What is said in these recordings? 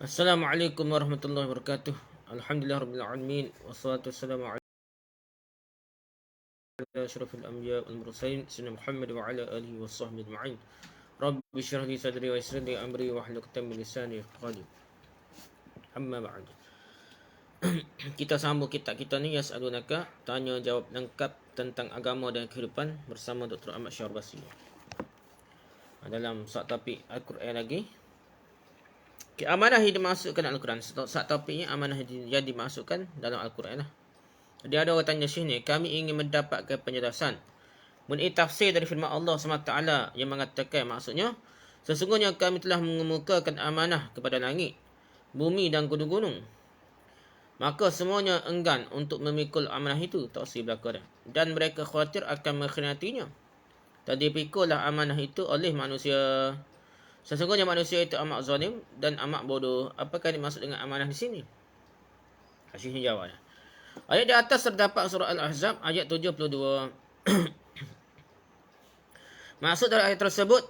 Assalamualaikum warahmatullahi wabarakatuh. Alhamdulillah rabbil alamin wassalatu wassalamu ala asyrafil anbiya wal mursalin sayyidina Muhammad wa ala alihi washabbihi ajma'in. Rabbi shrah li sadri wa yassir li amri wa hlul 'uqdatam min lisani yafqahu. Amma ba'd. Kita sambung kitab kita ni Yas'alunaka, tanya jawab lengkap tentang agama dan kehidupan bersama Dr. Ahmad Syarbasi. Dalam satu topik Al-Quran lagi. Amanah yang dimasukkan dalam Al-Quran. Satu topiknya amanah yang dimasukkan dalam Al-Quran lah. Dia ada orang tanya sini, kami ingin mendapatkan penjelasan mengenai tafsir dari firman Allah SWT yang mengatakan maksudnya, sesungguhnya kami telah mengemukakan amanah kepada langit, bumi dan gunung-gunung. Maka semuanya enggan untuk memikul amanah itu, tafsir belakang. Dan mereka khawatir akan mengkhianatinya. Dan dipikullah amanah itu oleh manusia. Sesungguhnya manusia itu amat zalim dan amat bodoh. Apakah dimaksud dengan amanah di sini? Syekhnya jawab. Ayat di atas terdapat surah Al-Ahzab ayat 72. Maksud dari ayat tersebut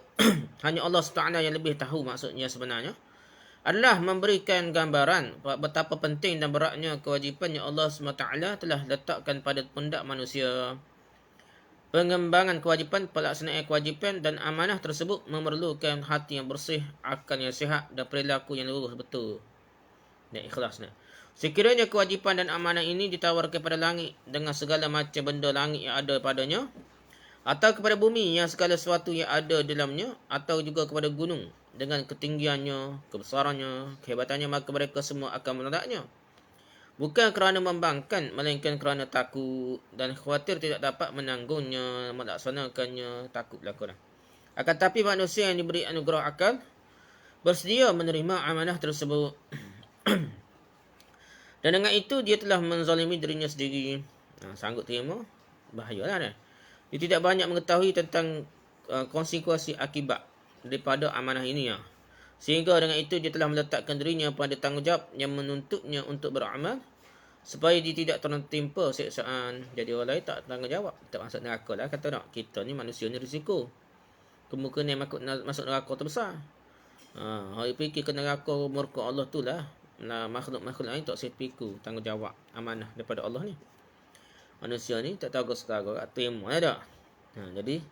hanya Allah SWT yang lebih tahu maksudnya sebenarnya adalah memberikan gambaran betapa penting dan beratnya kewajipan yang Allah SWT telah letakkan pada pundak manusia. Pengembangan kewajipan, pelaksanaan kewajipan dan amanah tersebut memerlukan hati yang bersih, akal yang sihat dan perilaku yang lurus betul dan ikhlas. Sekiranya kewajipan dan amanah ini ditawarkan kepada langit dengan segala macam benda langit yang ada padanya, atau kepada bumi yang segala sesuatu yang ada dalamnya, atau juga kepada gunung dengan ketinggiannya, kebesarannya, kehebatannya, maka mereka semua akan menolaknya. Bukan kerana membangkang, melainkan kerana takut dan khawatir tidak dapat menanggungnya, melaksanakannya, takut berlaku. Akan tetapi manusia yang diberi anugerah akal bersedia menerima amanah tersebut. Dan dengan itu dia telah menzalimi dirinya sendiri. Sanggup terima, bahayalah dah. Dia tidak banyak mengetahui tentang konsekuensi akibat daripada amanah ini. Sehingga dengan itu dia telah meletakkan dirinya pada tanggungjawab yang menuntutnya untuk beramal supaya dia tidak tertimpa siksaan. Jadi orang lain tak tanggungjawab. Tak masuk neraka lah kata nak. Kita ni manusia ni risiko. Kemungkinan masuk neraka tu besar. Hari fikir ke neraka murka Allah tu lah. Makhluk-makhluk lain tak saya pikir tanggungjawab amanah daripada Allah ni. Manusia ni tak tahu setara terima lah tak. Jadi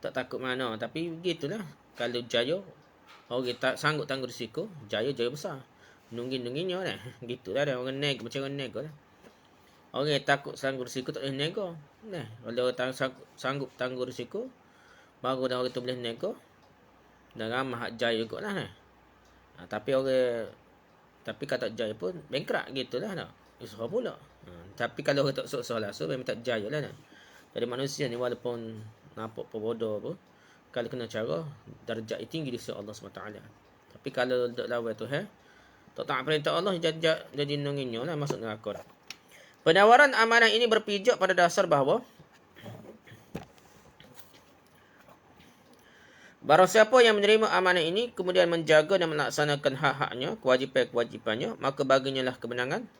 tak takut mana. Tapi begitulah. Kalau jaya, orang tak sanggup tanggung risiko, jaya besar. Nunggin-nungginnya lah. Gitulah dah. Orang nego macam orang nego lah. Orang takut sanggup risiko tak boleh nego. Kalau orang sanggup tanggung risiko, baru dah orang tu boleh nego. Dan ramah hak jaya kot lah. Tapi kata jaya pun bankrupt gitulah nak. Susah pula. Tapi kalau orang tak susah lah, so memang tak jaya lah nak. Jadi manusia ni walaupun nampak bodoh pun, kalau kena cara, darjat tinggi di sisi Allah SWT. Tapi kalau duduk lawan Tuhan, tak taat perintah Allah, jadi nunginnya lah, masuk neraka lah. Penawaran amanah ini berpijak pada dasar bahawa barang siapa yang menerima amanah ini kemudian menjaga dan melaksanakan hak-haknya, kewajipan-kewajipannya, maka baginya lah kemenangan,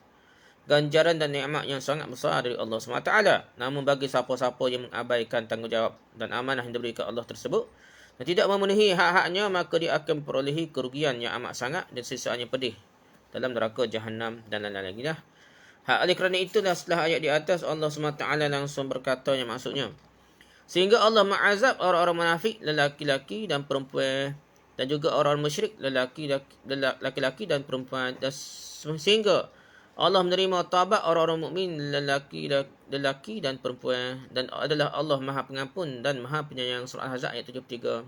ganjaran dan nikmat yang sangat besar dari Allah SWT. Namun bagi siapa-siapa yang mengabaikan tanggungjawab dan amanah yang diberikan Allah tersebut dan tidak memenuhi hak-haknya, maka dia akan memperolehi kerugian yang amat sangat dan siksaan yang pedih dalam neraka Jahannam dan lain-lain lagi dah. Oleh kerana itulah setelah ayat di atas Allah SWT langsung berkata yang maksudnya, sehingga Allah mengazab orang-orang munafik lelaki-laki dan perempuan, dan juga orang musyrik lelaki-laki dan perempuan, dan sehingga Allah menerima taubat orang-orang mukmin lelaki dan perempuan, dan adalah Allah Maha Pengampun dan Maha Penyayang. Surah Al-Ahzab ayat 73.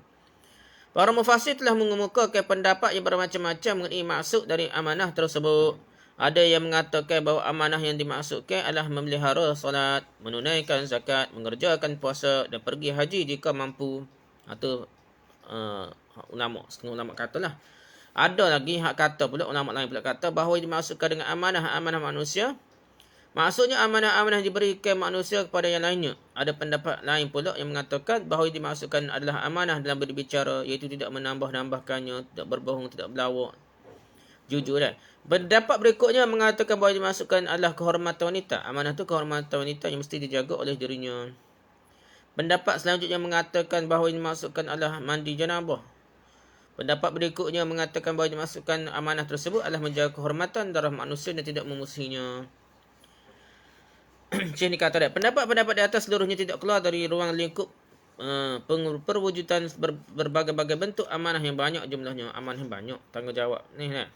Para mufassir telah mengemukakan pendapat yang bermacam-macam mengenai maksud dari amanah tersebut. Ada yang mengatakan bahawa amanah yang dimaksudkan adalah memelihara solat, menunaikan zakat, mengerjakan puasa dan pergi haji jika mampu. Atau setengah ulama katalah. Ada lagi hak kata pula, ulama lain pula kata bahawa dimaksudkan dengan amanah manusia. Maksudnya amanah-amanah diberikan manusia kepada yang lainnya. Ada pendapat lain pula yang mengatakan bahawa dimaksudkan adalah amanah dalam berbicara, iaitu tidak menambah-nambahkannya, tidak berbohong, tidak berlawak, jujur kan. Pendapat berikutnya mengatakan bahawa dimasukkan adalah kehormatan wanita. Amanah itu kehormatan wanita yang mesti dijaga oleh dirinya. Pendapat selanjutnya mengatakan bahawa dimasukkan adalah mandi janabah. Pendapat berikutnya mengatakan bahawa dimasukkan amanah tersebut adalah menjaga kehormatan darah manusia dan tidak memusuhinya. Syekh ni kata dia, pendapat-pendapat di atas seluruhnya tidak keluar dari ruang lingkup perwujudan berbagai-bagai bentuk amanah yang banyak jumlahnya. Amanah yang banyak, tanggungjawab. Ni kan.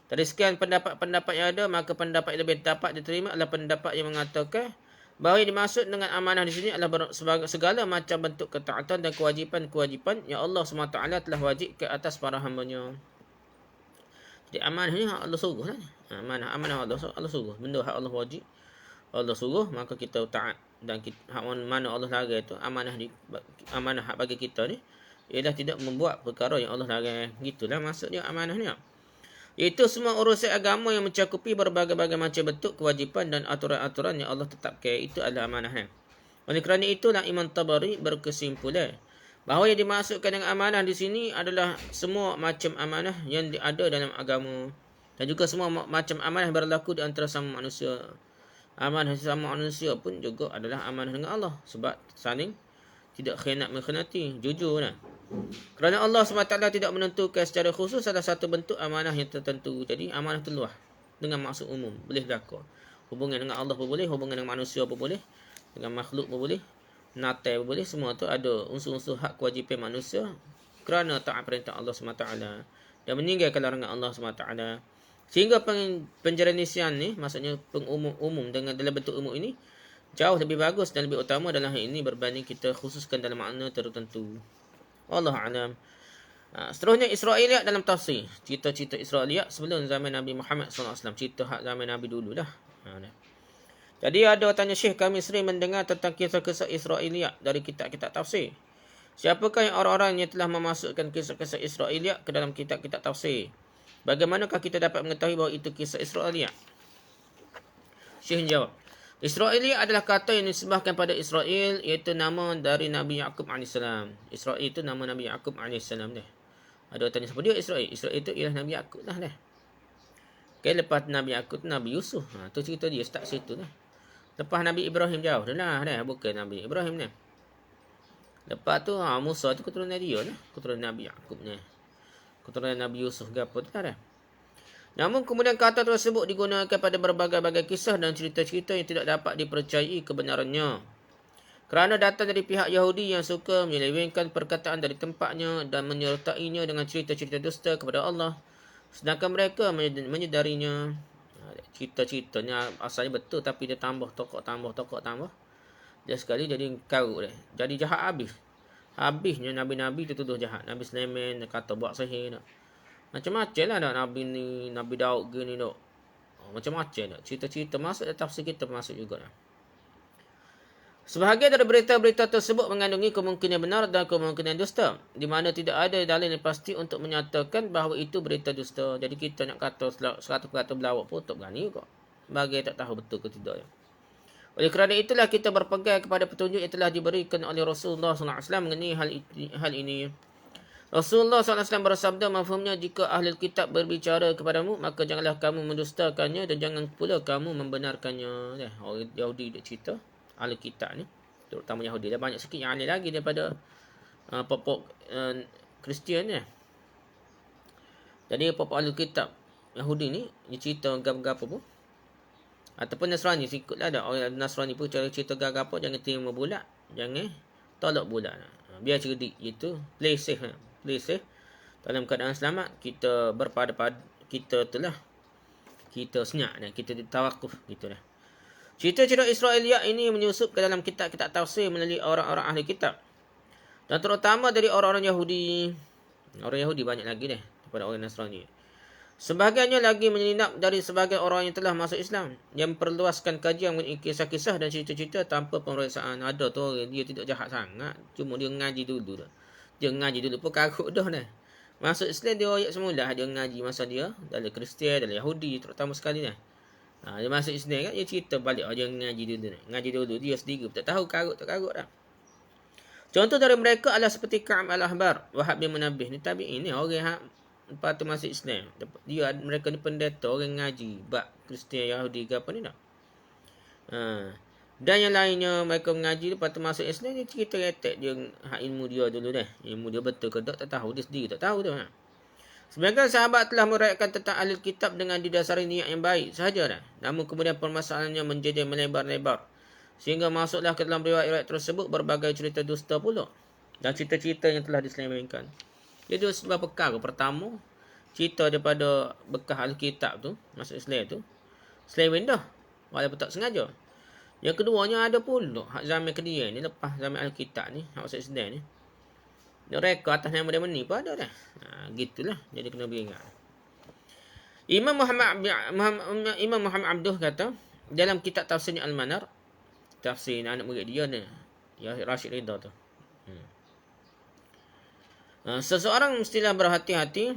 Dari sekian pendapat-pendapat yang ada, maka pendapat yang lebih dapat diterima adalah pendapat yang mengatakan bahawa yang dimaksud dengan amanah di sini adalah segala macam bentuk ketaatan dan kewajipan-kewajipan yang Allah SWT telah wajib ke atas para hamba-Nya. Jadi amanah ni hak Allah suruh lah. Amanah Allah suruh. Benda hak Allah wajib, Allah suruh, maka kita taat. Dan hak mana Allah larang itu, amanah hak bagi kita ni ialah tidak membuat perkara yang Allah larang. Gitulah maksudnya amanah ni. Itu semua urusan agama yang mencakupi berbagai-bagai macam bentuk kewajipan dan aturan-aturan yang Allah tetapkan. Itu adalah amanah. Oleh kerana itulah Imam Tabari berkesimpulan bahawa yang dimaksudkan dengan amanah di sini adalah semua macam amanah yang ada dalam agama. Dan juga semua macam amanah berlaku di antara sama manusia. Amanah sama manusia pun juga adalah amanah dengan Allah. Sebab saling tidak khianat mengkhianati. Jujur lah. Kerana Allah SWT tidak menentukan secara khusus salah satu bentuk amanah yang tertentu. Jadi amanah itu luas dengan maksud umum. Boleh berlaku. Hubungan dengan Allah pun boleh, hubungan dengan manusia pun boleh, dengan makhluk pun boleh, natal pun boleh. Semua tu ada unsur-unsur hak kewajipan manusia kerana taat perintah Allah SWT dan meninggalkan larangan Allah SWT. Sehingga penjeranisian ni, maksudnya pengumum dengan dalam bentuk umum ini jauh lebih bagus dan lebih utama dalam hal ini berbanding kita khususkan dalam makna tertentu. Wallahu a'lam. Seterusnya Israiliyat dalam tafsir. Cerita-cerita Israiliyat sebelum zaman Nabi Muhammad SAW. Cerita hak zaman Nabi dulu dah. Jadi ada tanya Syekh, kami sering mendengar tentang kisah-kisah Israiliyat dari kitab-kitab tafsir. Siapakah yang orang-orang yang telah memasukkan kisah-kisah Israiliyat ke dalam kitab-kitab tafsir? Bagaimanakah kita dapat mengetahui bahawa itu kisah Israiliyat? Syekh jawab, Israiliyat adalah kata yang disebahkan pada Israel, iaitu nama dari Nabi Yaqub AS. Israel itu nama Nabi Yaqub AS. Ada tanya siapa dia Israel? Israel itu ialah Nabi Yaqub lah. Okay, lepas Nabi Yaqub Nabi Yusuf. Tu cerita dia start situ lah. Lepas Nabi Ibrahim jauh dah lah. Bukan Nabi Ibrahim ni. Lepas tu Musa tu keturunan dia lah. Keturunan Nabi Yaqub ni. Keturunan Nabi Yusuf ke apa tu dah. Namun kemudian kata tersebut digunakan pada berbagai-bagai kisah dan cerita-cerita yang tidak dapat dipercayai kebenarannya. Kerana datang dari pihak Yahudi yang suka menyelewengkan perkataan dari tempatnya dan menyertainya dengan cerita-cerita dusta kepada Allah. Sedangkan mereka menyedarinya. Cerita-ceritanya asalnya betul tapi dia tambah tokoh. Dia sekali jadi karut dia. Jadi jahat habis. Habisnya Nabi-Nabi tu tuduh jahat. Nabi Sulaiman kata buat sihir nak. Macam-macam lah dah Nabi ni, Nabi Daud gini dok. Macam-macam dah. Cerita-cerita masuk dan tafsir kita masuk juga dah. Sebahagian dari berita-berita tersebut mengandungi kemungkinan benar dan kemungkinan dusta, di mana tidak ada dalil yang pasti untuk menyatakan bahawa itu berita dusta. Jadi kita nak kata 100% belawak pun tak berani kok. Bagi tak tahu betul ke tidak. Oleh kerana itulah kita berpegang kepada petunjuk yang telah diberikan oleh Rasulullah SAW mengenai hal ini. Rasulullah SAW bersabda, mafhumnya, jika ahli kitab berbicara kepadamu, maka janganlah kamu mendustakannya dan jangan pula kamu membenarkannya. Orang Yahudi dia cerita, ahli kitab ni, terutama Yahudi, dia banyak sikit yang ahli lagi daripada pokok Kristian ni. Jadi pokok ahli kitab Yahudi ni, dia cerita gapa-gapa pun. Ataupun Nasrani, sikutlah ada orang Nasrani pun cara cerita gapa, jangan terima bulat, jangan tolak bulat. Biar cerdik, itu play safe. Dalam keadaan selamat, kita berpada kita telah kita senyap dan kita tawakuf gitulah. Cerita-cerita Israiliyat ini menyusup ke dalam kitab-kitab tafsir melalui orang-orang ahli kitab dan terutama dari orang-orang Yahudi. Orang Yahudi banyak lagi daripada orang Nasrani. Sebahagiannya lagi menyelinap dari sebahagian orang yang telah masuk Islam, yang memperluaskan kajian mengenai kisah-kisah dan cerita-cerita tanpa pemeriksaan. Ada tu orang dia tidak jahat sangat, cuma dia ngaji dulu dah. Dia ngaji dulu pun karut dah. Masuk Islam dia ayat semula, dia ngaji masa dia dalam Kristian, dalam Yahudi terutama sekali dah. Dia masuk Islam kan, dia cerita balik dia ngaji dulu. Ngaji dulu dia sendiri tak tahu karut dah. Contoh dari mereka adalah seperti Ka'ab al-Ahbar, Wahab bin Munabbih. Ni tabi'in ni orang lepas tu masuk Islam. Mereka ni pendeta, orang ngaji bab Kristian, Yahudi ke apa ni tak. Dan yang lainnya mereka mengaji lepas tu masuk Islam, dia cerita retek dia hak ilmu dia dulu dah. Ilmu dia betul ke tak tahu, dia sendiri tak tahu tu. Sebagian sahabat telah meriwayatkan tentang ahli kitab dengan didasari niat yang baik sahaja dah. Namun kemudian permasalahannya menjadi melebar-lebar. Sehingga masuklah ke dalam riwayat-riwayat tersebut berbagai cerita dusta pula. Dan cerita-cerita yang telah diselewengkan. Jadi sebab perkara pertama, cerita daripada bekas ahli kitab tu, masuk Islam tu, seleweng dah. Walaupun tak sengaja. Yang keduanya ada pula hak zaman kedia ni, lepas zaman Alkitab ni, hak masuk Islam ni. Dia reka atas nama dia ni pun ada dah. Gitulah. Jadi kena beringat. Imam Muhammad Abduh kata, dalam kitab tafsirnya Al-Manar, tafsir anak murid dia ni, ya Rashid Ridha tu. Seseorang mestilah berhati-hati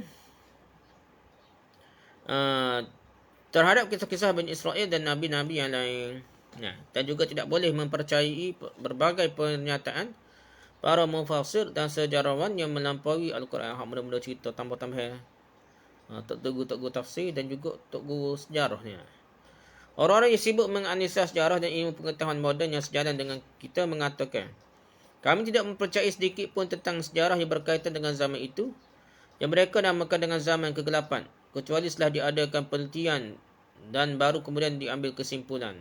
terhadap kisah-kisah Bani Israel dan Nabi-Nabi yang lain. Dan juga tidak boleh mempercayai berbagai pernyataan para mufassir dan sejarawan yang melampaui Al-Quran. Hak benda-benda cerita tambah-tambah tok guru tafsir dan juga tok guru sejarah ni. Orang-orang yang sibuk menganalisa sejarah dan ilmu pengetahuan moden yang sejalan dengan kita mengatakan, kami tidak mempercayai sedikit pun tentang sejarah yang berkaitan dengan zaman itu yang mereka namakan dengan zaman kegelapan, kecuali setelah diadakan penelitian dan baru kemudian diambil kesimpulan.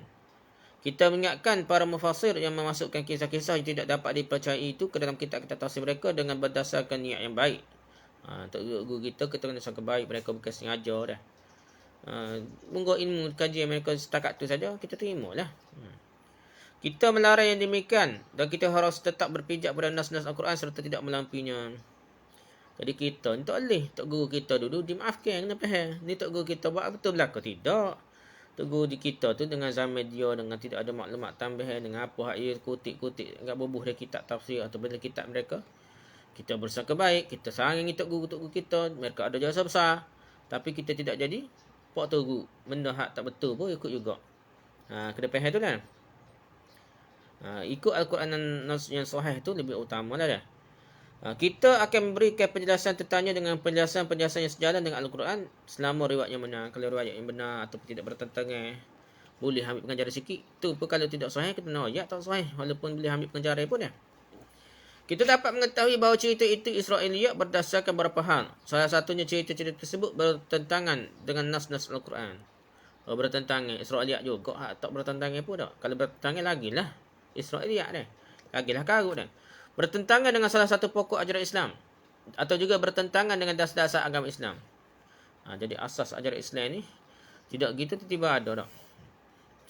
Kita mengingatkan para mufassir yang memasukkan kisah-kisah yang tidak dapat dipercayai itu ke dalam kitab-kitab tafsir mereka dengan berdasarkan niat yang baik. Untuk guru kita kena sangka baik, mereka bukan sengaja dah. Munggu ilmu kajian mereka setakat tu saja, kita terima lah. Kita melarang yang demikian dan kita harus tetap berpijak pada nas-nas Al-Quran serta tidak melampinya. Jadi kita ni tak boleh. Tok guru kita dulu dimaafkan, kena faham. Ni tok guru kita buat betul belaka tidak. Tok guru di kita tu dengan zaman dia, dengan tidak ada maklumat tambahan, dengan apa hak ia kutip-kutip enggak bubuh dari kitab tafsir atau dari kitab mereka. Kita bersangka baik, kita sarangi tok guru kita, mereka ada jasa besar. Tapi kita tidak jadi pak tok guru. Benda hak tak betul pun ikut juga. Kena faham tu kan. Ikut Al-Quran yang sahih tu lebih utama lah dah. Kita akan memberikan penjelasan tentangnya dengan penjelasan-penjelasan yang sejalan dengan Al-Quran selama riwayat yang benar. Kalau riwayat yang benar atau tidak bertentangan, boleh ambil pengajaran sikit. Tu pun kalau tidak sahih, kita nak ayat tak sahih. Walaupun boleh ambil pengajaran pun ya. Kita dapat mengetahui bahawa cerita itu Israiliyat berdasarkan beberapa hal. Salah satunya cerita-cerita tersebut bertentangan dengan nas-nas Al-Quran. Bertentangan. Israiliyat juga tak bertentangan pun tak. Kalau bertentangan lagilah Israiliyat dah. Lagilah karut dah. Bertentangan dengan salah satu pokok ajaran Islam atau juga bertentangan dengan dasar-dasar agama Islam. Jadi asas ajaran Islam ni tidak gitu tiba-tiba ada tak.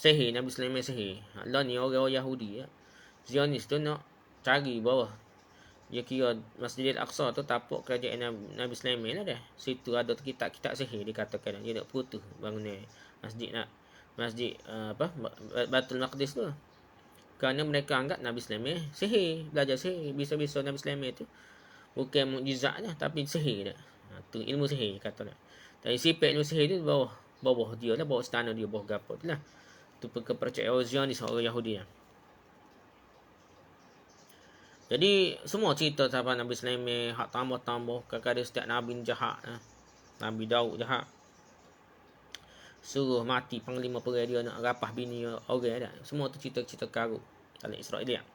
Sihir, Nabi Sulaiman sihir. Allah ni orang Yahudi ya. Zionis tu nak cari bawah. Dia kira Masjidil Aqsa tu tapak kerajaan Nabi Sulaiman lah dah. Situ ada kitab-kitab sihir dikatakan. Dia nak putus bangunan masjid Baitul Maqdis tu. Kerana mereka anggap Nabi Sulaiman sihir, belajar sihir. Bisa-bisa Nabi Sulaiman tu bukan mukjizatnya tapi sihir dah. Tu ilmu sihir kata dah. Dan sifat ilmu sihir tu bawah dia lah, bawah istana dia, bawah gapo tu lah. Tu kepercayaan Zionis orang Yahudi lah. Jadi semua cerita sahabat Nabi Sulaiman hak tambah-tambah, kadang-kadang setiap Nabi jahat lah. Nabi Daud jahat. Suruh mati panglima perang dia nak rapah bini orang dah. Semua tu cerita-cerita karut dalam Israiliyat.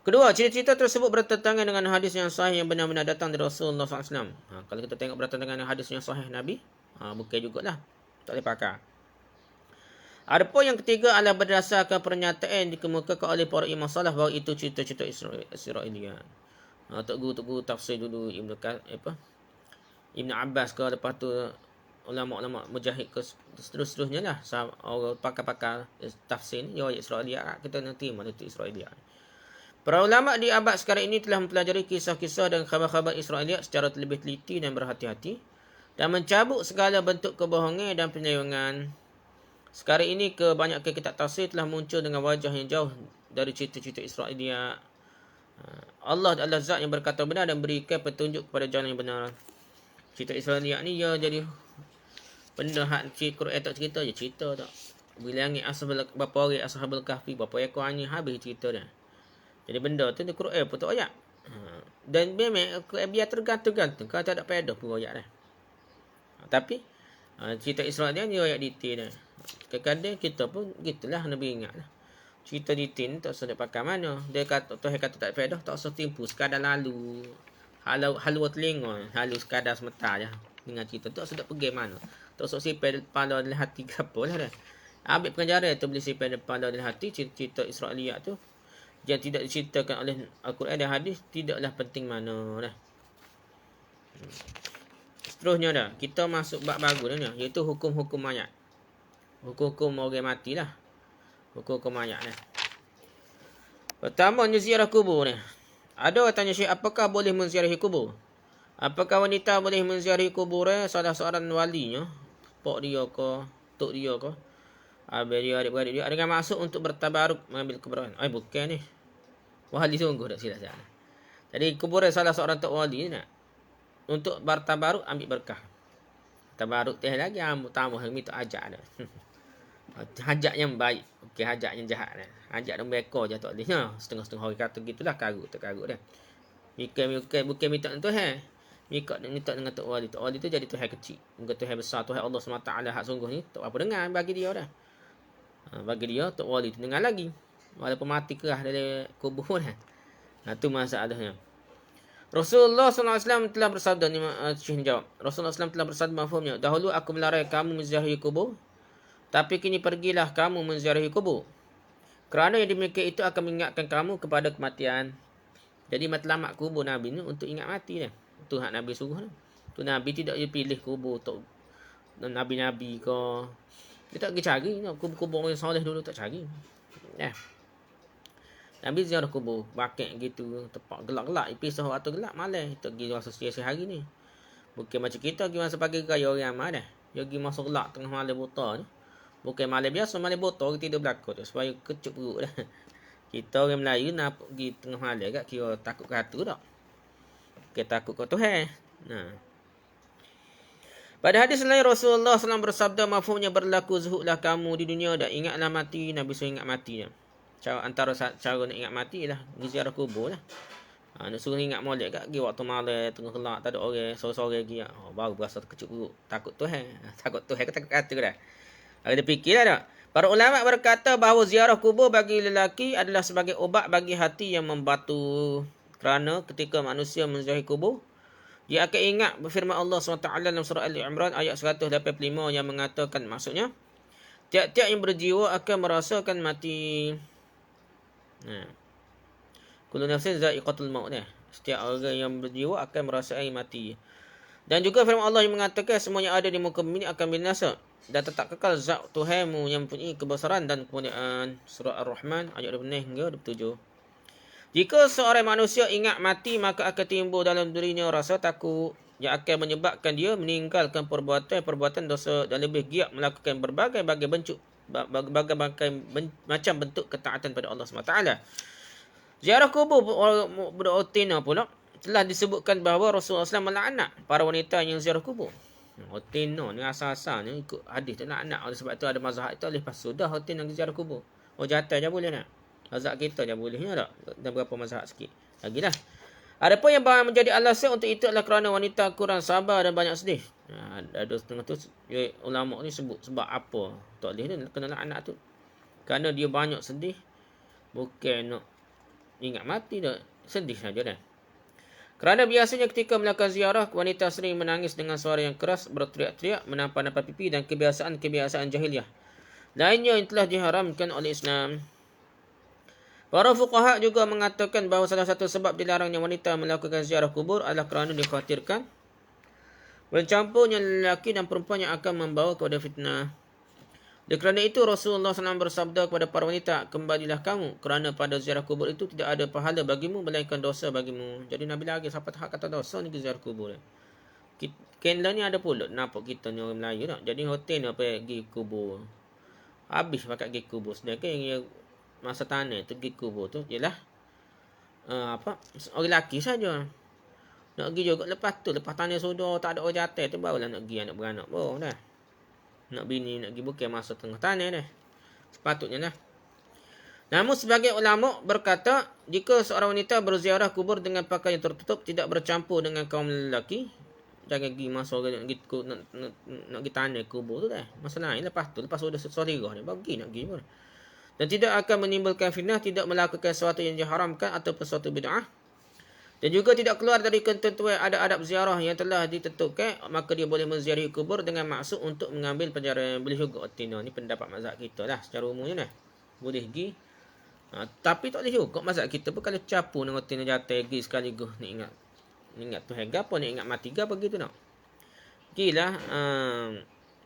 Kedua, cerita-cerita tersebut bertentangan dengan hadis yang sahih yang benar-benar datang dari Rasulullah SAW. Kalau kita tengok bertentangan dengan hadis yang sahih Nabi, bukan jugalah. Tak boleh pakai. Adapun yang ketiga adalah berdasarkan pernyataan yang dikemukakan oleh para imam salaf bahawa itu cerita-cerita Israiliyat. Tok guru tafsir dulu Ibn Abbas ke, lepas tu ulama-ulama mujahid ke seterusnya lah. Orang pakar-pakar tafsir ni riwayat Israiliyat, kita nak terima itu Israiliyat. Para ulama di abad sekarang ini telah mempelajari kisah-kisah dan khabar-khabar Israiliyat secara lebih teliti dan berhati-hati dan mencabut segala bentuk kebohongan dan penyelewengan. Sekarang ini kebanyakan kitab tafsir telah muncul dengan wajah yang jauh dari cerita-cerita Israiliyat. Allah adalah zat yang berkata benar dan berikan petunjuk kepada jalan yang benar. Cerita Israiliyat ni ya jadi benda hak Quran tak cerita je, cerita tak. Bila angin berapa orang Ashabul Kahfi, berapa ekor angin, habis cerita dah. Jadi benda tu di Quran pun tak ayat. Dan memang biar tergantung-gantung. Kalau tak ada faedah pun ayat dah. Tapi Cerita Isra dia ayat detail dah. Kadang-kadang kita pun gitulah, Nabi ingat lah. Cerita detail ni tak usah nak pakai mana. Dia kata, Tuhan kata tak faedah, tak usah tipu. Sekadar lalu. Halu telinga. Halu sekadar sementara je. Dengan cerita tu tak usah nak pergi mana. Tak usah sipir kepala dalam hati ke apa lah dah. Ambil pengajaran tu boleh sipir kepala dalam hati. Cerita Israiliyat tu yang tidak diceritakan oleh Al-Quran dan hadis tidaklah penting mana dah. Seterusnya dah, kita masuk bab baru dah ni, iaitu hukum-hukum mayat. Hukum-hukum orang mati lah. Hukum-hukum mayat dah. Pertamanya ziarah kubur ni. Ada orang tanya Syekh, apakah boleh menziarahi kubur? Apakah wanita boleh menziarahi kubur salah seorang walinya? Pak dia ke, tok dia ke? Habis dia, adik-beradik dia dengan maksud untuk bertabaruk mengambil kuburan. Bukan ni. Wali sungguh tak silap salah. Jadi kuburan salah seorang tok wali ni nak untuk bertabaruk ambil berkah. Tabaruk teh lagi tambah minta ajak dah. Hajat yang baik. Okey, hajat yang jahat dah. Hajat yang beko je tak boleh. Setengah-setengah orang kata gitulah, karut tak karut dah. Bukan minta tu minta dengan tok wali. Tok wali tu jadi Tuhan kecil. Bukan Tuhan besar, Tuhan Allah SWT hak sungguh ni tak apa dengar bagi dia dah. Bagi dia tok wali tu dengar lagi. Walaupun mati kerah dari kubur dah. Tu masalahnya. Rasulullah SAW telah bersabda ni, Syekh jawab. Rasulullah SAW telah bersabda mafhumnya, dahulu aku melarang kamu menziarahi kubur, tapi kini pergilah kamu menziarahi kubur. Kerana yang demikian itu akan mengingatkan kamu kepada kematian. Jadi matlamat kubur Nabi ni untuk ingat mati dah. Itu hak Nabi suruh dah. Tu Nabi tidak pilih kubur untuk Nabi-Nabi ke. Dia tak pergi cari. Kubur-kubur yang soleh dulu tak cari. Nabi ziarah kubur, bakit gitu, tempat gelap-gelap, pisah waktu gelap malam, kita pergi masa siang hari ni. Bukan macam kita pergi masa pagi raya orang amal dah. Dia pergi masa gelap tengah malam buta ni. Bukan malam biasa, malam buta kita tidur belakang tu supaya kecup perut dah. Kita orang Melayu nak pergi tengah malam kat kira takut ke hatu tak. Kita takut ke Tuhan. Pada hadis lain Rasulullah SAW bersabda, mafhumnya berlaku zuhudlah kamu di dunia dan ingatlah mati. Nabi suruh ingat matinya. Antara cara nak ingat mati lah ziarah kubur lah. Nak suruh ingat molek kat pergi waktu malam tengah gelap tak ada orang, sore-sore lagi. Baru berasa terkejut perut. Takut Tuhan. Takut Tuhan ke takut kata dah. Ada fikirlah tak. Para ulama berkata bahawa ziarah kubur bagi lelaki adalah sebagai ubat bagi hati yang membatu. Kerana ketika manusia menziarahi kubur, dia akan ingat firman Allah SWT dalam surah Al-Imran ayat 185 yang mengatakan, maksudnya tiap-tiap yang berjiwa akan merasakan mati. Kullu nafsin za'iqatul maut dah. Setiap orang yang berjiwa akan merasai mati. Dan juga firman Allah yang mengatakan semuanya ada di muka bumi ini akan binasa dan tetap kekal zat Tuhanmu yang mempunyai kebesaran dan kemuliaan. Surah Ar-Rahman ayat 26 hingga 27. Jika seorang manusia ingat mati, maka akan timbul dalam dirinya rasa takut yang akan menyebabkan dia meninggalkan perbuatan dosa dan lebih giat melakukan berbagai macam bentuk ketaatan pada Allah SWT. Ziarah kubur berutina pula telah disebutkan bahawa Rasulullah SAW melaknat para wanita yang ziarah kubur. Rutina ni asal-asal ni ikut hadis tak nak. Oleh sebab tu ada mazhab itu oleh pas sudah rutin nak ziarah kubur. Jatah je boleh nak. Mazhab kita je boleh tak? Dan berapa mazhab sikit. Lagilah. Adapun yang menjadi alasan untuk itu adalah kerana wanita kurang sabar dan banyak sedih. Ada setengah tu ulama ni sebut sebab apa tak boleh ni kena anak tu. Kerana dia banyak sedih, bukan nak ingat mati dah, sedih saja dah. Kerana biasanya ketika melakukan ziarah, wanita sering menangis dengan suara yang keras, berteriak-teriak, menampar-nampar pipi dan kebiasaan-kebiasaan jahiliah lainnya yang telah diharamkan oleh Islam. Para fuqaha juga mengatakan bahawa salah satu sebab dilarangnya wanita melakukan ziarah kubur adalah kerana dikhawatirkan bercampurnya lelaki dan perempuan yang akan membawa kepada fitnah. Oleh kerana itu Rasulullah SAW bersabda kepada para wanita, kembalilah kamu kerana pada ziarah kubur itu tidak ada pahala bagimu melainkan dosa bagimu. Jadi Nabi lagi siapa hak kata dosa ni ke ziarah kubur. Kenlah ni ada pula nampak kita ni orang Melayu tak. Jadi hotel ni pergi kubur. Habis pakat pergi kubur. Sedangkan yang masa tanah tu pergi kubur tu ialah orang lelaki saja. Nak pergi juga lepas tanah sudah tak ada orang jatuh tu barulah nak pergi anak beranak. Dah. Nak bini nak pergi bukan masa tengah tanah dah. Sepatutnya lah. Namun sebagai ulama berkata, jika seorang wanita berziarah kubur dengan pakaian tertutup tidak bercampur dengan kaum lelaki, jangan pergi masuk nak pergi tanah kubur tu dah. Masalah ni lepas sudah sorigah ni bagi nak pergi pun. Dan tidak akan menimbulkan fitnah, tidak melakukan sesuatu yang diharamkan ataupun sesuatu bid'ah. Dan juga tidak keluar dari ketentuan adab ziarah yang telah ditentukan, maka dia boleh menziarahi kubur dengan maksud untuk mengambil pelajaran. Boleh juga tina ni pendapat mazhab kita lah secara umumnya dah. Boleh pergi. Tapi tak boleh juga mazhab kita pun kalau capu dengan tina jatuh pergi sekaligus ni ingat Tuhan gapo ni ingat mati gapo gitu nak. Gilah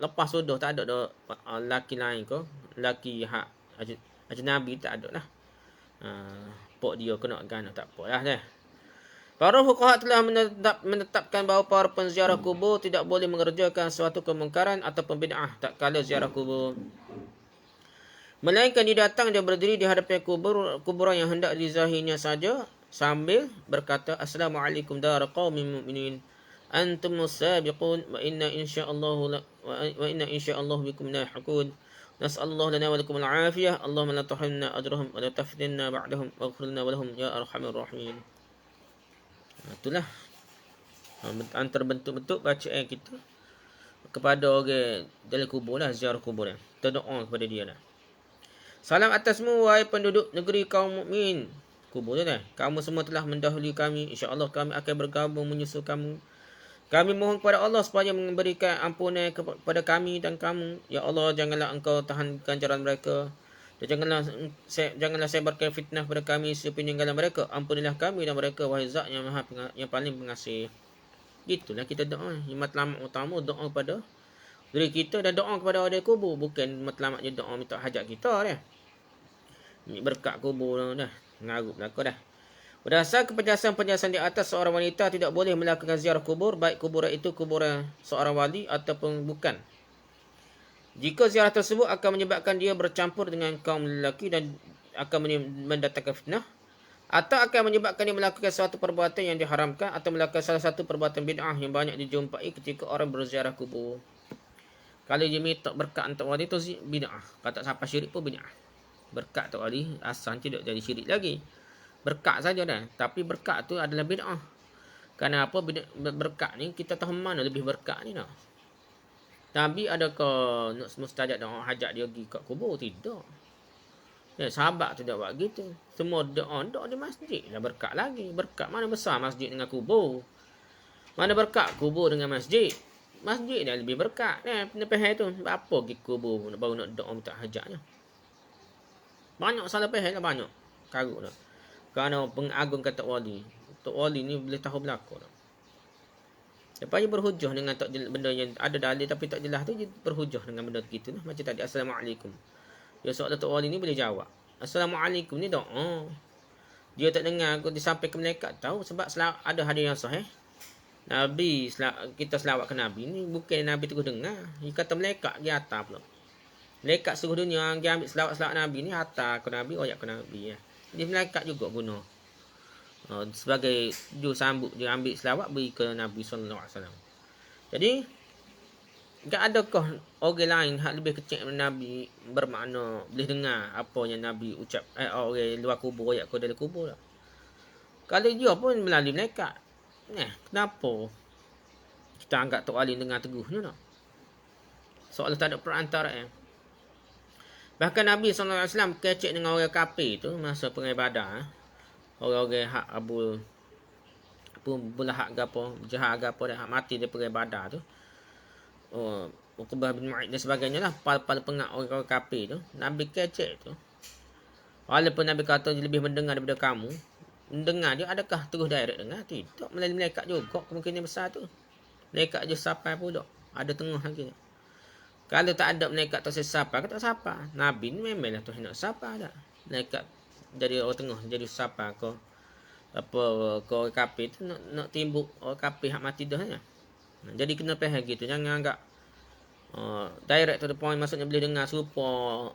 lepas sudah tak ada dah laki lain ke, laki hak ajnabi tak ada lah. Pok dia kena gana tak apa lah dah. Para fuqaha telah menetapkan bahawa para penziarah kubur tidak boleh mengerjakan suatu kemungkaran ataupun bid'ah tak kala ziarah kubur. Melainkan dia datang dia berdiri di hadapan kuburan yang hendak diziarahinya saja sambil berkata assalamualaikum dar qaumin mu'minin antum musabiqun wa inna insyaallah bikum lahiqun. Nas'alullah lana wa lakum al-afiyah. Allahumma la tahrimna ajrahum wa la taftinna ba'dahum waghfir lana wa lahum ya arhamar rahimin. Itulah antara bentuk-bentuk bacaan kita kepada orang dalam kubur lah, ziarah kubur lah. Kita doa kepada dia lah. Salam atasmu wahai penduduk negeri kaum mukmin. Kubur tu dah. Kamu semua telah mendahului kami. InsyaAllah kami akan bergabung menyusul kamu. Kami mohon kepada Allah supaya memberikan ampunan kepada kami dan kamu. Ya Allah, janganlah engkau tahan ganjaran mereka. Dan janganlah sebarkan fitnah pada kami sepeninggalan mereka. Ampunilah kami dan mereka, wahai Zat yang paling pengasih. Itulah kita doa. Matlamat utama doa kepada diri kita dan doa kepada orang kubur. Bukan matlamatnya doa minta hajat kita dah. Berkat kubur dah. Ngarut belaka dah. Berdasar penjelasan di atas, seorang wanita tidak boleh melakukan ziarah kubur, baik kuburan itu kuburan seorang wali ataupun bukan. Jika ziarah tersebut akan menyebabkan dia bercampur dengan kaum lelaki dan akan mendatangkan fitnah, atau akan menyebabkan dia melakukan suatu perbuatan yang diharamkan atau melakukan salah satu perbuatan bid'ah yang banyak dijumpai ketika orang berziarah kubur. Kalau dia minta berkat untuk wali itu bid'ah. Kalau tak sampai syirik pun bid'ah. Berkat untuk wali asal tidak jadi syirik lagi. Berkat saja dah. Tapi berkat tu adalah bid'ah. Kenapa berkat ni kita tahu mana lebih berkat ni nak? Nabi adakah mustajab doa hajat dia pergi kat kubur? Tidak. Sahabat tu dah buat gitu. Semua doa di masjid lah berkat lagi. Berkat mana besar masjid dengan kubur? Mana berkat kubur dengan masjid? Masjid dah lebih berkat. Penepeh tu. Apa pergi kubur baru nak doa minta hajatnya? Banyak salah pahal lah banyak. Karut lah. Kerana pengagung kata wali. Tok wali ni boleh tahu berlaku lah. Lepas dia berhujah dengan benda yang ada dalil tapi tak jelas tu, dia berhujah dengan benda gitu lah. Macam tadi, Assalamualaikum. Dia soal Datuk Wali ni boleh jawab. Assalamualaikum ni doa. Dia tak dengar, dia sampai ke malaikat tahu sebab ada hadis yang sahih. Nabi, kita selawat ke Nabi ni bukan Nabi terus dengar. Dia kata malaikat dia atas pula. Malaikat seluruh dunia dia ambil selawat Nabi ni atas ke Nabi, oyak ke Nabi. Dia malaikat juga guna. Sebagai juru sambut dia ambil selawat beri ke Nabi SAW. Jadi tak adakah orang lain hak lebih kecil daripada Nabi bermakna boleh dengar apa yang Nabi ucap orang luar kubur ayat ke dalam kubur lah. Kalau dia pun melalui malaikat. Kenapa kita anggap Tok Ali dengar teguhnya nak? Soalan tak ada perantaraan. Bahkan Nabi SAW kecek dengan orang kafir tu masa perang Badar. Orang-orang hak Abu Lahab ke apa, jahat ke apa dah hak mati daripada Badar tu. Uqbah bin Mu'aid dan sebagainya lah, pal-pal pengak orang kafir tu. Nabi kecek tu. Walaupun Nabi kata dia lebih mendengar daripada kamu, mendengar dia adakah terus direct dengar? Tidak, melalui malaikat juga kemungkinan besar tu. Malaikat je sampai pula, ada tengah lagi. Kalau tak ada malaikat tak sapa, tak sapa. Nabi ni memanglah Tuhan nak sapa dah. Malaikat jadi orang tengah, jadi sapa ke apa ke orang kafir tu nak timbuk orang kafir hak mati dah ya. Jadi kena faham gitu, jangan anggap direct to the point, maksudnya boleh dengar serupa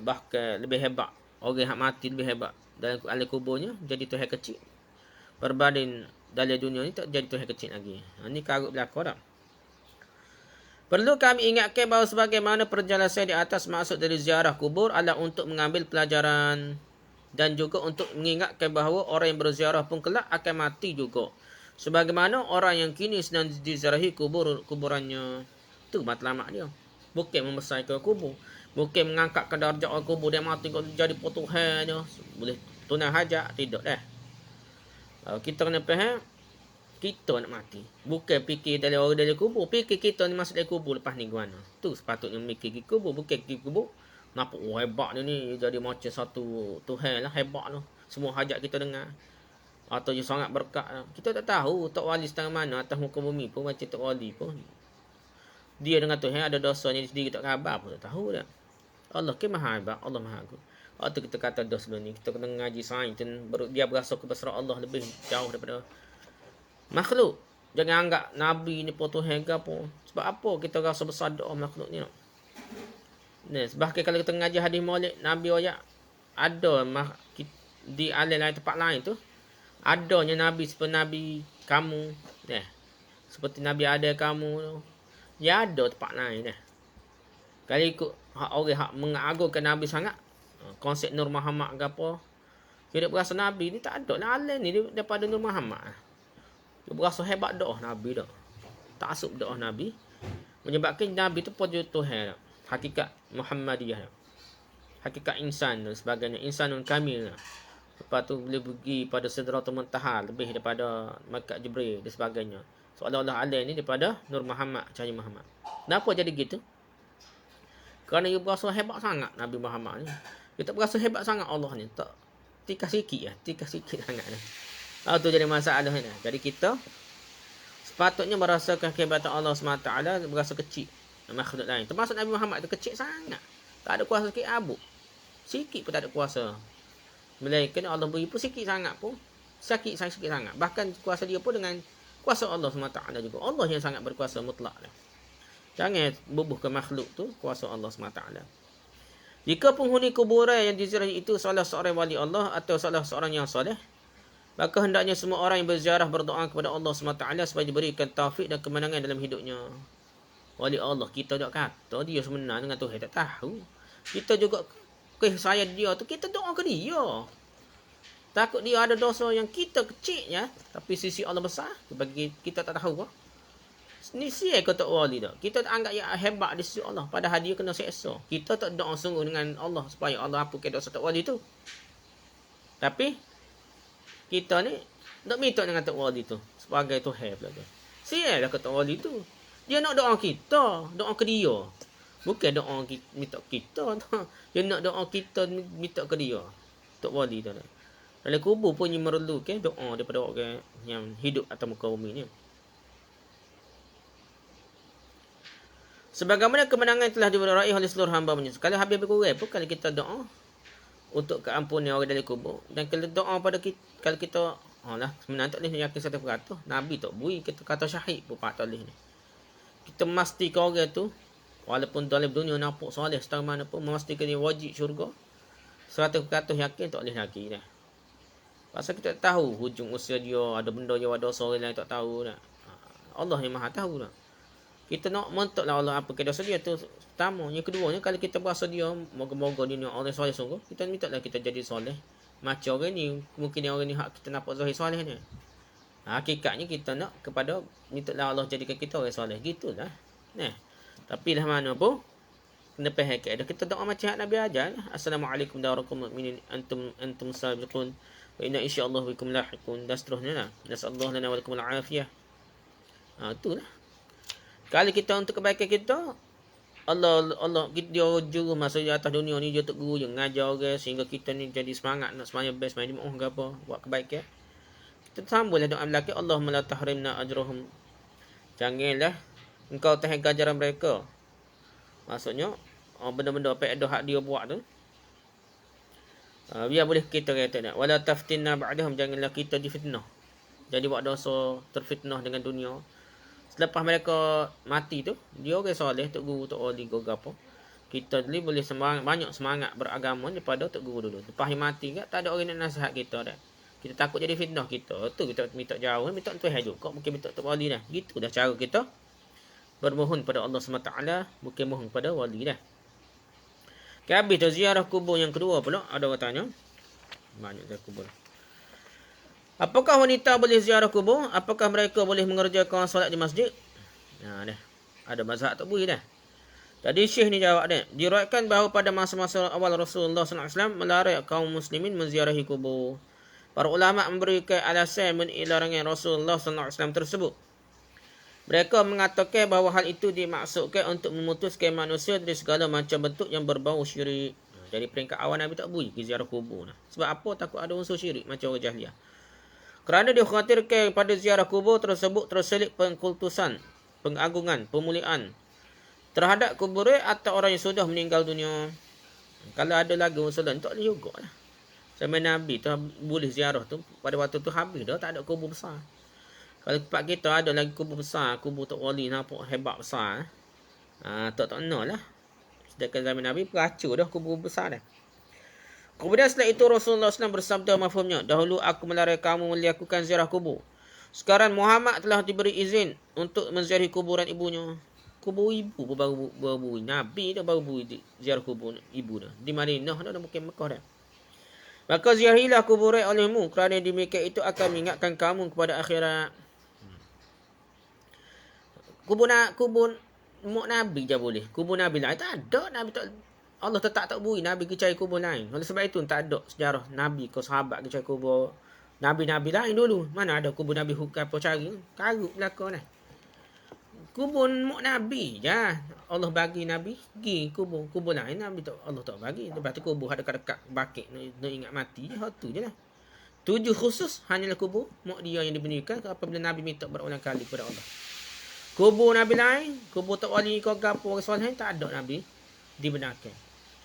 bahkan lebih hebat. Orang hak mati lebih hebat dalam alam kuburnya jadi Tuhan kecil. Berbanding dalam dunia ni tak jadi Tuhan kecil lagi. Ni karut berlaku dah. Perlu kami ingatkan bahawa sebagaimana perjalanan di atas, maksud dari ziarah kubur adalah untuk mengambil pelajaran dan juga untuk mengingatkan bahawa orang yang berziarah pun kelak akan mati juga. Sebagaimana orang yang kini sedang diziarahi kuburannya. Itu matlamat dia. Bukan membesarkan kubur. Bukan mengangkatkan darjat orang kubur. Dia mati kau jadi potuhan je. Boleh tunai hajat. Tidak dah. Kita kena faham. Kita nak mati. Bukan fikir dari orang dari kubur. Fikir kita ni masuk dari kubur lepas ni gimana. Tu sepatutnya mikir di kubur. Bukan di kubur. Nampak hebat dia ni. Jadi macam satu Tuhan lah. Hebat lah. Semua hajat kita dengar. Atau dia sangat berkat lah. Kita tak tahu Tok Wali setengah mana atas muka bumi pun. Macam Tok Wali pun. Dia dengan Tuhan ada dosanya sendiri. Tak khabar pun tak tahu dah. Allah ke maha hebat. Allah maha agung. Waktu kita kata dos dulu ni. Kita kena ngaji sains. Dia berasa kebesaran Allah lebih jauh daripada makhluk. Jangan anggap Nabi ni pun Tuhan ke apa. Sebab apa kita rasa besar doa makhluk ni. Sebab kalau kita ngaji hadis maulid Nabi ayat. Ada di alih lain tempat lain tu. Adanya Nabi seperti Nabi kamu. Seperti Nabi ada kamu. Ya ada tempat lain. Kalau ikut orang hak mengagungkan Nabi sangat. Konsep Nur Muhammad ke apa. Dia berasa Nabi ni tak ada lah. Alih ni daripada Nur Muhammad. Dia berasa hebat doa Nabi dah. Tak asuk doa Nabi. Menyebabkan Nabi tu pun Tuhan. Hakikat Muhammadiyah. Hakikat insan dan sebagainya. Insanun kamil. Lepas tu boleh pergi pada Sidratul Muntaha. Lebih daripada Malaikat Jibril dan sebagainya. Seolah-olah alih ni daripada Nur Muhammad. Cahaya Muhammad. Kenapa jadi gitu? Kerana dia berasa hebat sangat Nabi Muhammad ni. Dia tak berasa hebat sangat Allah ni. Tak. Tikah sikit lah. Tikah sikit sangat lah. Itu jadi masalah ni. Jadi kita sepatutnya merasakan kehebatan Allah SWT, berasa kecil makhluk lain. Termasuk Nabi Muhammad tu kecil sangat. Tak ada kuasa sikit abuk. Sikit pun tak ada kuasa. Melainkan Allah beri pun sikit sangat pun. Sikit sangat. Bahkan kuasa dia pun dengan kuasa Allah SWT juga. Allah yang sangat berkuasa mutlak. Jangan bubuhkan makhluk tu kuasa Allah SWT. Jika penghuni kuburan yang diziarahi itu salah seorang wali Allah atau salah seorang yang soleh, maka hendaknya semua orang yang berziarah berdoa kepada Allah SWT supaya diberikan taufik dan kemenangan dalam hidupnya. Wali Allah kita tak kata dia sebenar dengan Tuhan, tak tahu. Kita juga sayang dia tu, kita doa ke dia. Takut dia ada dosa yang kita kecilnya, tapi sisi Allah besar, bagi kita tak tahu. Ni siapa kata wali dah. Kita tak anggap dia hebat di sisi Allah, padahal dia kena seksa. Kita tak doa sungguh dengan Allah supaya Allah hapuskan dosa tak wali tu. Tapi kita ni nak minta dengan Tok Wali tu sebagai Tuhan pula tu. Sialah kata Wali tu. Dia nak doa kita, doa ke dia. Bukan doa minta kita. Dia nak doa kita minta ke dia. Tok Wali tu. Dalam kubur pun memerlukan doa daripada orang yang hidup atas muka bumi ni. Sebagaimana kemenangan telah diraih oleh seluruh hamba-Nya. Kalau habis berkurang pun kalau kita doa untuk keampunan orang dari kubur. Dan kalau doa pada kita, kalau kita sebenarnya tak boleh yakin 100%. Nabi tak bui kita kata syahid pun tak boleh ni. Kita memastikan orang tu walaupun dalam dunia nampak soleh setara mana pun, memastikan dia wajib syurga 100% yakin tak boleh lagi dah. Pasal kita tak tahu hujung usia dia, ada benda dia ada dosa orang lain tak tahu dah. Allah yang Maha tahu dah. Kita nak mentaklah Allah apa dosa dia tu pertama. Yang keduanya, kalau kita berasa dia moga-moga dia ni orang soleh sungguh, kita mintalah kita jadi soleh macam orang ni. Mungkin orang ni hak kita nampak zahir soleh ni. Hakikatnya kita nak kepada mintalah Allah jadikan kita orang soleh. Gitulah. Tapi lah mana pun kena faham kaedah. Kita doa macam Nabi ajar. Assalamualaikum warahmatullahi wabarakatuh. Antum sabiqun wa inna insyaallah bikum lahiqun. Dan seterusnya lah. Nasallahu lana wa lakum al-afiyah. Itulah. Kalau kita untuk kebaikan kita, Allah dia juru masa di atas dunia ni, dia tok guru je ngajar orang sehingga kita ni jadi semangat nak sembahyang best sembahyang Jumaat ke apa, buat kebaikan. Kita sambunglah doa belaka, Allahumma la tahrimna ajrahum. Janganlah engkau tahan ganjaran mereka. Maksudnya benda-benda apa ada hak dia buat tu. Biar boleh kita kata nak wala taftinna ba'dahum, janganlah kita difitnah. Jadi buat dosa terfitnah dengan dunia. Selepas mereka mati tu, dia orang soleh, tok guru, tok wali ke apa. Kita ni boleh banyak semangat beragama daripada tok guru dulu. Lepas dia mati tak ada orang nak nasihat kita dah. Kita takut jadi fitnah kita. Tu kita minta jauh, minta Tuhan juga, mungkin minta tok wali dah. Gitu dah cara kita bermohon pada Allah SWT, bukan mohon pada wali dah. Habis tu ziarah kubur yang kedua pula, ada orang tanya. Banyak ziarah kubur. Apakah wanita boleh ziarah kubur? Apakah mereka boleh mengerjakan solat di masjid? Dah. Ada mazhab tak boleh dah. Tadi Syekh ni jawab dia. Diriwayatkan bahawa pada masa-masa awal Rasulullah SAW melarang kaum muslimin menziarahi kubur. Para ulama memberikan alasan mengenai larangan Rasulullah SAW tersebut. Mereka mengatakan bahawa hal itu dimaksudkan untuk memutuskan manusia dari segala macam bentuk yang berbau syirik. Jadi peringkat awal Nabi tak boleh pergi ziarah kubur. Sebab apa? Takut ada unsur syirik macam orang jahiliah. Kerana dikhawatirkan pada ziarah kubur tersebut terselip pengkultusan, pengagungan, pemuliaan terhadap kubur atau orang yang sudah meninggal dunia. Kalau ada lagi unsur lain, tak boleh juga lah. Sama Nabi tu boleh ziarah tu, pada waktu tu habis dah, tak ada kubur besar. Kalau tempat kita ada lagi kubur besar, kubur Tok Wali nampak hebat besar. Tak nak lah. Sedangkan zaman Nabi peracur dah kubur besar dah. Kemudian setelah itu Rasulullah SAW bersabda mafhumnya, dahulu aku melarang kamu melakukan ziarah kubur. Sekarang Muhammad telah diberi izin untuk menziarahi kuburan ibunya. Kubur ibu baru Nabi dah baru ziarah kubur ibu dah. Di Madinah dah bukan Mekah dah. Maka ziarahilah kuburan olehmu, kerana demikian itu akan mengingatkan kamu kepada akhirat. Kubur Muk Nabi je boleh. Kubur Nabi lain tak ada. Nabi tak, Allah tetap tak beri Nabi pergi cari kubur lain. Oleh sebab itu tak ada sejarah Nabi ke sahabat pergi cari kubur Nabi-Nabi lain dulu. Mana ada kubur Nabi hukum apa cari. Karut belakang lah. Kubur Muk Nabi je. Allah bagi Nabi pergi kubur lain. Nabi tak, Allah tak bagi. Lepas tu kubur ada dekat bakit. Nak ingat mati je. Itu je lah. Tujuh khusus hanyalah kubur Muk dia yang diberikan apabila Nabi minta berulang kali kepada Allah. Kubur Nabi lain, kubur Tok Wali ke apa orang soleh tak ada Nabi dibenarkan.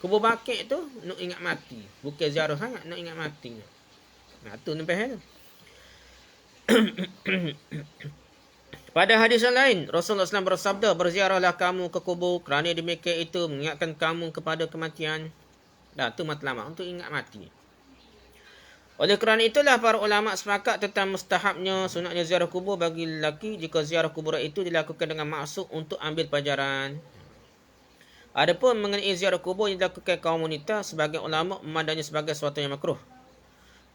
Kubur bakit tu nak ingat mati, bukan ziarah sangat, nak ingat mati. Nah tu nampak tu. Pada hadis yang lain, Rasulullah SAW bersabda, berziarahlah kamu ke kubur kerana demikian itu mengingatkan kamu kepada kematian. Dah tu matlamat untuk ingat mati. Oleh kerana itulah para ulama sepakat tentang mustahabnya sunatnya ziarah kubur bagi lelaki jika ziarah kubur itu dilakukan dengan maksud untuk ambil pelajaran. Adapun mengenai ziarah kubur yang dilakukan kaum wanita, sebagian ulama memandangnya sebagai sesuatu yang makruh.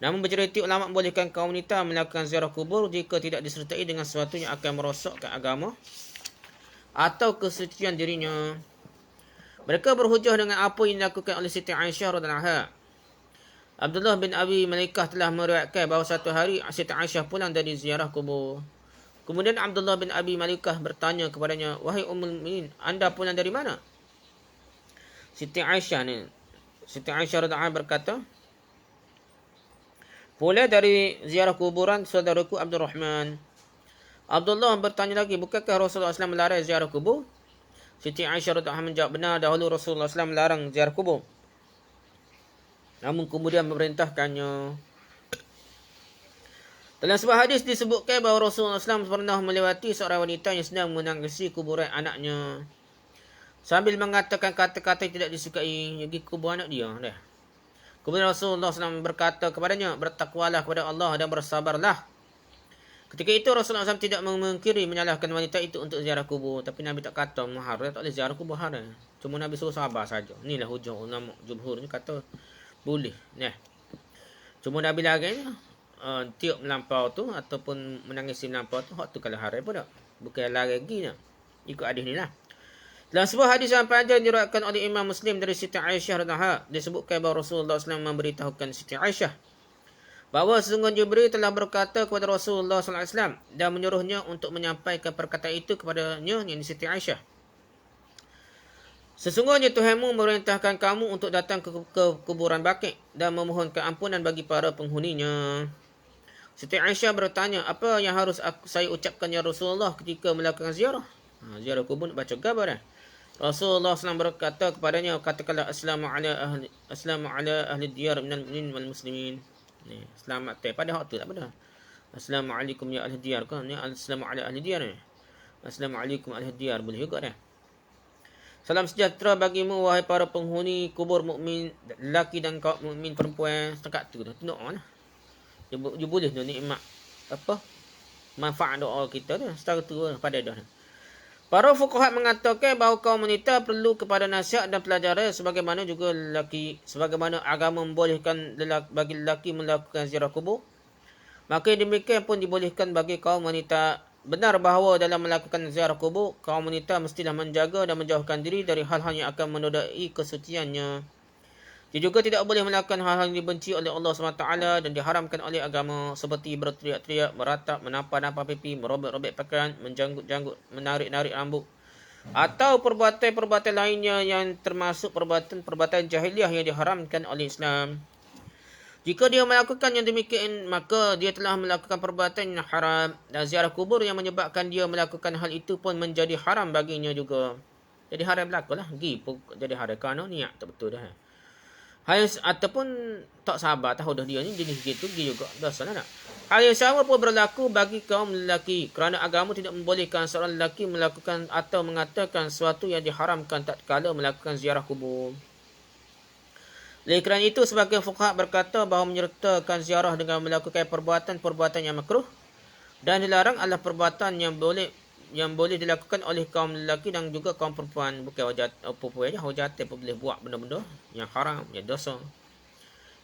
Namun majoriti ulama membolehkan kaum wanita melakukan ziarah kubur jika tidak disertai dengan sesuatu yang akan merosakkan agama atau kesucian dirinya. Mereka berhujah dengan apa yang dilakukan oleh Siti Aisyah radhiyallahu anha. Abdullah bin Abi Malaikah telah meriwayatkan bahawa satu hari Siti Aisyah pulang dari ziarah kubur. Kemudian Abdullah bin Abi Malaikah bertanya kepadanya, "Wahai Ummul Mukminin, anda pulang dari mana?" Siti Aisyah radhiyallahu anha berkata, "Pulang dari ziarah kuburan saudaraku Abdul Rahman." Abdullah bertanya lagi, "Bukankah Rasulullah SAW melarang ziarah kubur?" Siti Aisyah radhiyallahu anha menjawab, "Benar, dahulu Rasulullah SAW melarang ziarah kubur. Namun kemudian memerintahkannya." Dalam sebuah hadis disebutkan bahawa Rasulullah SAW pernah melewati seorang wanita yang sedang menangisi kuburan anaknya. Sambil mengatakan kata-kata yang tidak disukai, pergi kubur anak dia. Dah. Kemudian Rasulullah SAW berkata kepadanya, "Bertakwalah kepada Allah dan bersabarlah." Ketika itu Rasulullah SAW tidak memungkiri menyalahkan wanita itu untuk ziarah kubur. Tapi Nabi tak kata mahar, tak boleh ziarah kubur haram. Cuma Nabi suruh sabar saja. Inilah hujah ulama jumhur ni kata boleh. Nah. Cuma Nabi larangnya tiup melampau tu ataupun menangisi melampau tu, hak tu kalau haram pun tak. Bukan larang lagi dah. Ikut hadis ni lah. Dalam sebuah hadis yang panjang diriwayatkan oleh Imam Muslim dari Siti Aisyah radhiyallahu anha, disebutkan bahawa Rasulullah SAW memberitahukan Siti Aisyah bahawa sesungguhnya Jibril telah berkata kepada Rasulullah SAW dan menyuruhnya untuk menyampaikan perkataan itu kepadanya, yang Siti Aisyah. "Sesungguhnya Tuhanmu memerintahkan kamu untuk datang ke kuburan Baqi' dan memohonkan ampunan bagi para penghuninya." Siti Aisyah bertanya, "Apa yang harus saya ucapkan ya Rasulullah ketika melakukan ziarah?" Ziarah kubur nak baca gabar dah. Rasulullah SAW berkata kepadanya, "Katakanlah Assalamu ala ahli diyar minal mu'minin wal muslimin." Ni, selamat pada hak tu tak pada. Assalamualaikum ya ahli diyar kan? Ni assalamu ala ahli diyar ni. Assalamualaikum ahli diyar boleh juga dah. "Salam sejahtera bagimu wahai para penghuni kubur mukmin lelaki dan kaum mukmin perempuan." Setakat tu dah. Tengok lah. Dia boleh tu nikmat apa? Manfaat doa kita tu. Setara tu lah pada dah. Para fuqaha mengatakan bahawa kaum wanita perlu kepada nasihat dan pelajaran sebagaimana juga lelaki, sebagaimana agama membolehkan bagi lelaki melakukan ziarah kubur. Maka demikian pun dibolehkan bagi kaum wanita. Benar bahawa dalam melakukan ziarah kubur, kaum wanita mestilah menjaga dan menjauhkan diri dari hal-hal yang akan menodai kesuciannya. Dia juga tidak boleh melakukan hal-hal yang dibenci oleh Allah SWT dan diharamkan oleh agama, seperti berteriak-teriak, meratap, menampar-nampar pipi, merobek-robek pakaian, menjanggut-janggut, menarik-narik rambut, atau perbuatan-perbuatan lainnya yang termasuk perbuatan-perbuatan jahiliah yang diharamkan oleh Islam. Jika dia melakukan yang demikian, maka dia telah melakukan perbuatan yang haram, dan ziarah kubur yang menyebabkan dia melakukan hal itu pun menjadi haram baginya juga. Jadi haram berlaku lah. Jadi haram kerana niat tak betul dah. Ataupun tak sabar tahu dah dia ni jenis gitu dia juga dosa nak. Hal yang sama pun berlaku bagi kaum lelaki, kerana agama tidak membolehkan seorang lelaki melakukan atau mengatakan sesuatu yang diharamkan tatkala melakukan ziarah kubur. Oleh kerana itu, sebagian fuqaha berkata bahawa menyertakan ziarah dengan melakukan perbuatan-perbuatan yang makruh dan dilarang adalah perbuatan yang boleh dilakukan oleh kaum lelaki dan juga kaum perempuan. Bukan perempuan je, hujat pun boleh buat benda-benda yang haram, yang dosa,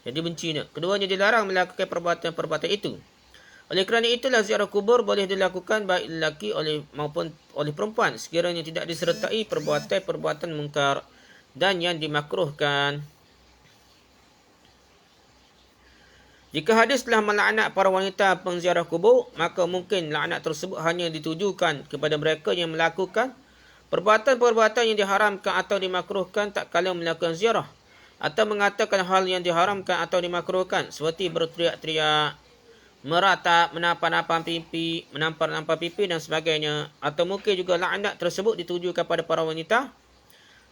yang dibenci. Keduanya dilarang melakukan perbuatan-perbuatan itu. Oleh kerana itulah ziarah kubur boleh dilakukan baik lelaki maupun oleh perempuan sekiranya tidak disertai perbuatan-perbuatan mungkar dan yang dimakruhkan. Jika hadis telah melaknat para wanita pengziarah kubur, maka mungkin laknat tersebut hanya ditujukan kepada mereka yang melakukan perbuatan-perbuatan yang diharamkan atau dimakruhkan tak kala melakukan ziarah, atau mengatakan hal yang diharamkan atau dimakruhkan seperti berteriak-teriak, meratap, menampar-nampar pipi dan sebagainya. Atau mungkin juga laknat tersebut dituju kepada para wanita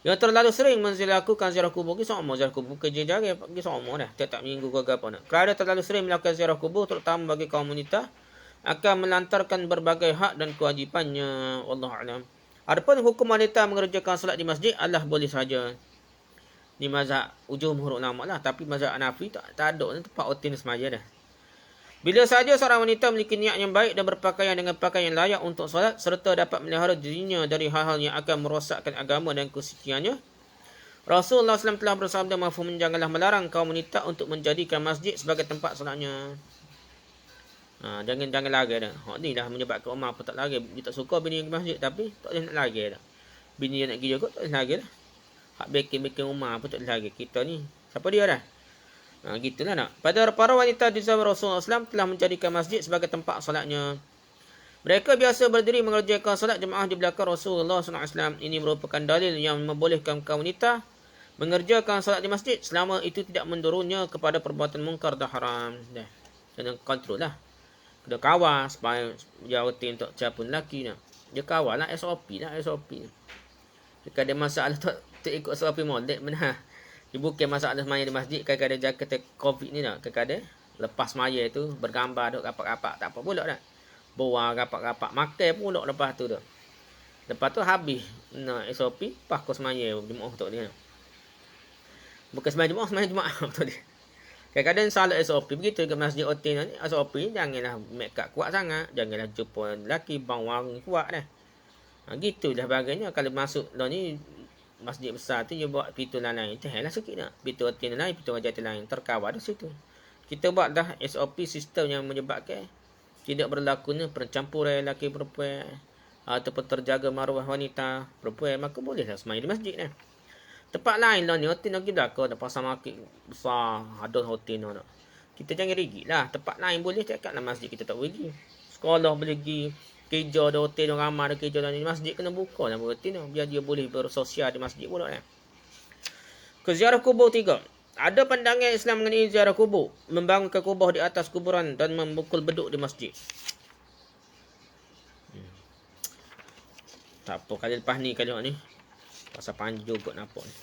yang terlalu sering melakukan ziarah kubur. Sama ziarah kubur kerja jaga sama dah tiap-tiap minggu ke apa nak. Kerana terlalu sering melakukan ziarah kubur, terutama bagi kaum wanita, akan melantarkan berbagai hak dan kewajipannya. Wallahu a'lam. Adapun hukum wanita mengerjakan solat di masjid adalah boleh saja. Ni mazhab jumhur ulama lah, tapi mazhab Hanafi tak ada tempat otin semaya dah. Bila saja seorang wanita memiliki niat yang baik dan berpakaian dengan pakaian yang layak untuk solat, serta dapat melihara dirinya dari hal-hal yang akan merosakkan agama dan kesuciannya, Rasulullah SAW telah bersabda, mafhum, janganlah melarang kaum wanita untuk menjadikan masjid sebagai tempat solatnya. Jangan lari dah. Ni dah menyebabkan Umar pun tak lari. Dia tak suka bini ke masjid, tapi tak boleh nak lari dah. Bini dia nak pergi juga tak boleh lari dah. Hak bikin Umar pun tak boleh lari. Kita ni, siapa dia dah? Gitulah nak. Pada para wanita di zaman Rasulullah SAW telah menjadikan masjid sebagai tempat solatnya. Mereka biasa berdiri mengerjakan solat jemaah di belakang Rasulullah SAW. Ini merupakan dalil yang membolehkan kaum wanita mengerjakan solat di masjid selama itu tidak mendorongnya kepada perbuatan mungkar dan haram. Kena kontrol lah. Kena kawal supaya dia rutin untuk siapa lelaki nak. Dia kawal lah SOP lah SOP. Jika ada masalah tak ikut SOP molek mana. Dia bukan masalah semaya di masjid. Kadang-kadang jaga COVID ni nak. Kadang-kadang lepas semaya tu bergambar duk rapat-rapat tak apa pula dah. Buang rapat-rapat makan pula lepas tu dah. Lepas tu habis SOP pas kau semaya Jumaat tu dia. Bukan semaya Jumaat tu dia. Kadang-kadang salah SOP begitu ke masjid hotel ni. SOP janganlah make up kuat sangat. Janganlah jumpa lelaki bang wangi kuat dah. Gitulah bagainya kalau masuk lah ni masjid besar tu dia buat pintu lain. Tehlah sikit nak. Pintu hotel lain, pintu hajat lain terkawal di situ. Kita buat dah SOP sistem yang menyebabkan tidak berlakunya percampuran lelaki perempuan ataupun terjaga maruah wanita perempuan, maka bolehlah sembahyang di masjid dah. Tempat lain lah ni hotel lagi belakang ada pasar market besar, ada hotel nak. Kita jangan rigid lah. Tempat lain boleh cakaplah masjid kita tak boleh pergi. Sekolah boleh pergi. Kerja ada hotel yang ramai ada kerja dalam masjid kena buka lah berhenti tu biar dia boleh bersosial di masjid pula lah. Ziarah kubur 3. Ada pandangan Islam mengenai ziarah kubur, membangunkan kubur di atas kuburan dan memukul beduk di masjid. Tak apa kali lepas ni kali ni. Pasal panjang juga nampak ni.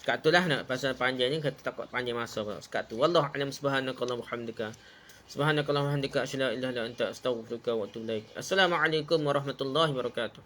Sekat tu lah nak pasal panjang ni kita takut panjang masa pula. Sekat tu wallahu a'lam subhanakallahumma hamdika. Subhanakallahumma hamdika asyhadu an la ilaha illa anta astaghfiruka wa atubu ilaik. Assalamualaikum warahmatullahi wabarakatuh.